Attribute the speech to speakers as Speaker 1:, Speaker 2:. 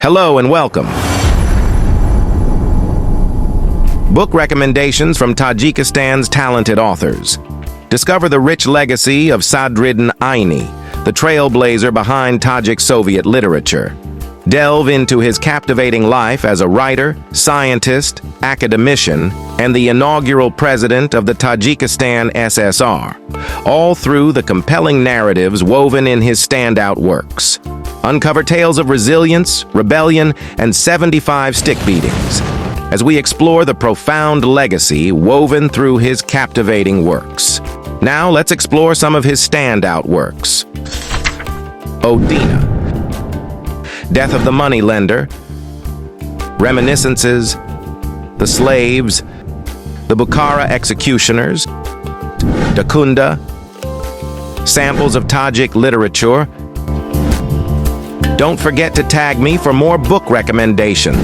Speaker 1: Hello and welcome. Book recommendations from Tajikistan's talented authors. Discover the rich legacy of Sadriddin Ayni, the trailblazer behind Tajik Soviet literature. Delve into his captivating life as a writer, scientist, academician, and the inaugural president of the Tajikistan SSR, all through the compelling narratives woven in his standout works. Uncover tales of resilience, rebellion, and 75 stick beatings, as we explore the profound legacy woven through his captivating works. Now let's explore some of his standout works. Odina, Death of the Moneylender, Reminiscences, The Slaves, The Bukhara Executioners, Dakunda, Samples of Tajik Literature. Don't forget to tag me for more book recommendations.